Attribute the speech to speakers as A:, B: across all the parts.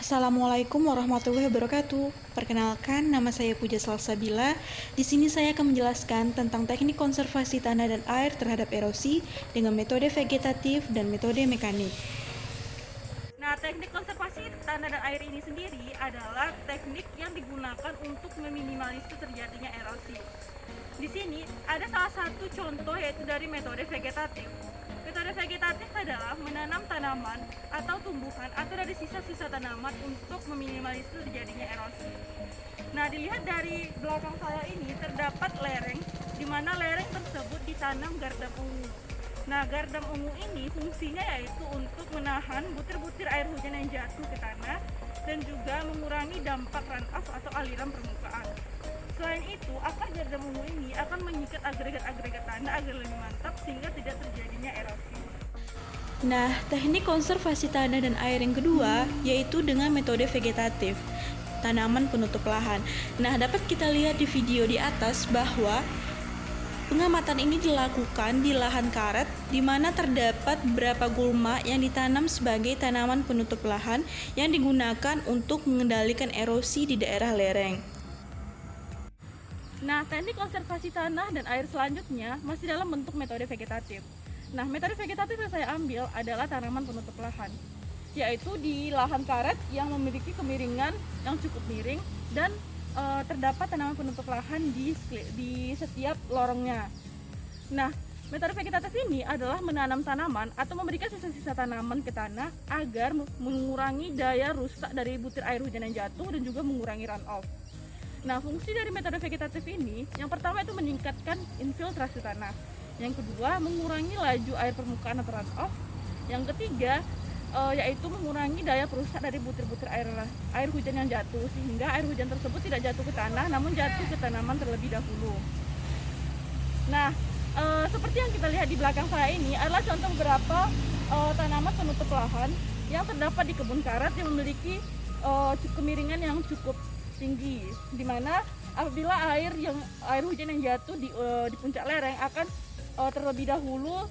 A: Assalamualaikum warahmatullahi wabarakatuh. Perkenalkan, nama saya Puja Salsabila. Di sini saya akan menjelaskan tentang teknik konservasi tanah dan air terhadap erosi dengan metode vegetatif dan metode mekanik.
B: Nah, teknik konservasi tanah dan air ini sendiri adalah teknik yang digunakan untuk meminimalisir terjadinya erosi. Di sini ada salah satu contoh yaitu dari metode vegetatif. Metode vegetatif adalah menanam tanaman atau tumbuhan atau dari sisa-sisa tanaman untuk meminimalisir terjadinya erosi. Nah, dilihat dari belakang saya ini terdapat lereng, di mana lereng tersebut ditanam gardam ungu. Nah, gardam ungu ini fungsinya yaitu untuk menahan butir-butir air hujan yang jatuh ke tanah dan juga mengurangi dampak runoff atau aliran permukaan. Selain itu, akar gardam ungu ini akan mengikat agregat-agregat tanah agar lebih mantap sehingga tidak terjadinya erosi.
A: Nah, teknik konservasi tanah dan air yang kedua yaitu dengan metode vegetatif, tanaman penutup lahan. Nah, dapat kita lihat di video di atas bahwa pengamatan ini dilakukan di lahan karet di mana terdapat beberapa gulma yang ditanam sebagai tanaman penutup lahan yang digunakan untuk mengendalikan erosi di daerah lereng.
B: Nah, teknik konservasi tanah dan air selanjutnya masih dalam bentuk metode vegetatif. Nah, metode vegetatif yang saya ambil adalah tanaman penutup lahan, yaitu di lahan karet yang memiliki kemiringan yang cukup miring dan terdapat tanaman penutup lahan di setiap lorongnya. Nah, metode vegetatif ini adalah menanam tanaman atau memberikan sisa-sisa tanaman ke tanah agar mengurangi daya rusak dari butir air hujan yang jatuh dan juga mengurangi runoff. Nah, fungsi dari metode vegetatif ini, yang pertama itu meningkatkan infiltrasi tanah. Yang kedua, mengurangi laju air permukaan atau runoff. Yang ketiga, yaitu mengurangi daya perusak dari butir-butir air hujan yang jatuh, sehingga air hujan tersebut tidak jatuh ke tanah, namun jatuh ke tanaman terlebih dahulu. Nah, seperti yang kita lihat di belakang saya ini adalah contoh beberapa tanaman penutup lahan yang terdapat di kebun karet yang memiliki kemiringan yang cukup tinggi, di mana apabila air hujan yang jatuh di puncak lereng akan terlebih dahulu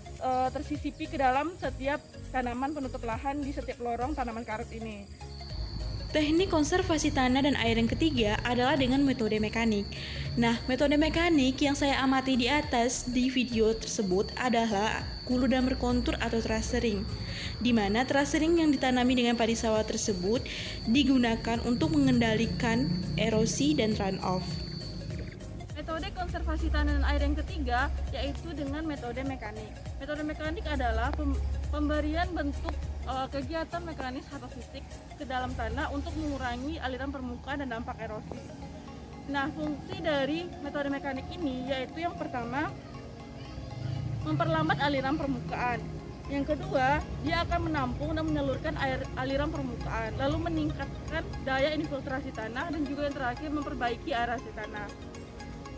B: tersisipi ke dalam setiap tanaman penutup lahan di setiap lorong tanaman karet ini.
A: Teknik konservasi tanah dan air yang ketiga adalah dengan metode mekanik. Nah, metode mekanik yang saya amati di atas di video tersebut adalah hulu dan berkontur atau terasering, di mana terasering yang ditanami dengan padi sawah tersebut digunakan untuk mengendalikan erosi dan runoff.
B: Metode konservasi tanah dan air yang ketiga yaitu dengan metode mekanik. Metode mekanik adalah pemberian bentuk kegiatan mekanis atau fisik ke dalam tanah untuk mengurangi aliran permukaan dan dampak erosi. Nah, fungsi dari metode mekanik ini yaitu yang pertama, memperlambat aliran permukaan. Yang kedua, dia akan menampung dan menyalurkan aliran permukaan, lalu meningkatkan daya infiltrasi tanah dan juga yang terakhir memperbaiki aerasi tanah.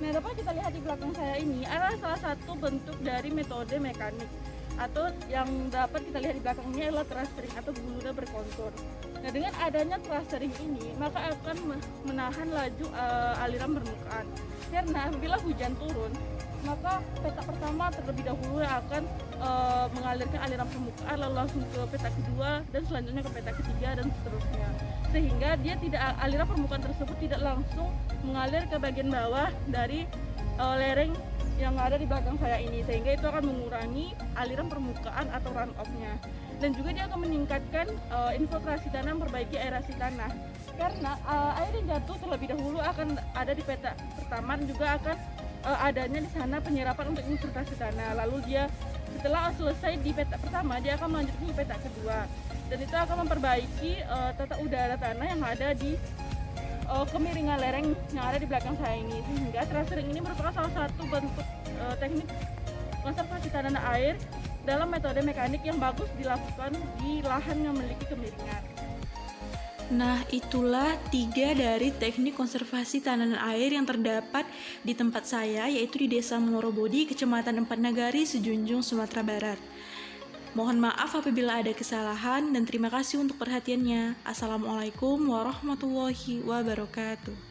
B: Nah, dapat kita lihat di belakang saya ini adalah salah satu bentuk dari metode mekanik, atau yang dapat kita lihat di belakang ini adalah terasering atau hulu dan berkontur. Nah, dengan adanya terasering ini maka akan menahan laju aliran permukaan, karena apabila hujan turun maka petak pertama terlebih dahulu yang akan mengalirkan aliran permukaan, lalu langsung ke petak kedua dan selanjutnya ke petak ketiga dan seterusnya, sehingga dia aliran permukaan tersebut tidak langsung mengalir ke bagian bawah dari lereng yang ada di belakang saya ini, sehingga itu akan mengurangi aliran permukaan atau runoff-nya, dan juga dia akan meningkatkan infiltrasi tanah, memperbaiki aerasi tanah, karena air yang jatuh terlebih dahulu akan ada di petak pertama dan juga akan adanya di sana penyerapan untuk infiltrasi tanah. Lalu dia setelah selesai di petak pertama, dia akan melanjutkan ke petak kedua, dan itu akan memperbaiki tata udara tanah yang ada di kemiringan lereng yang ada di belakang saya ini, sehingga terasering ini merupakan salah satu bentuk teknik konservasi tanah dan air dalam metode mekanik yang bagus dilakukan di lahan yang memiliki kemiringan.
A: Nah, itulah 3 dari teknik konservasi tanah dan air yang terdapat di tempat saya, yaitu di Desa Morobodi, Kecamatan Empat Nagari, Sejunjung, Sumatera Barat. Mohon maaf apabila ada kesalahan dan terima kasih untuk perhatiannya. Assalamualaikum warahmatullahi wabarakatuh.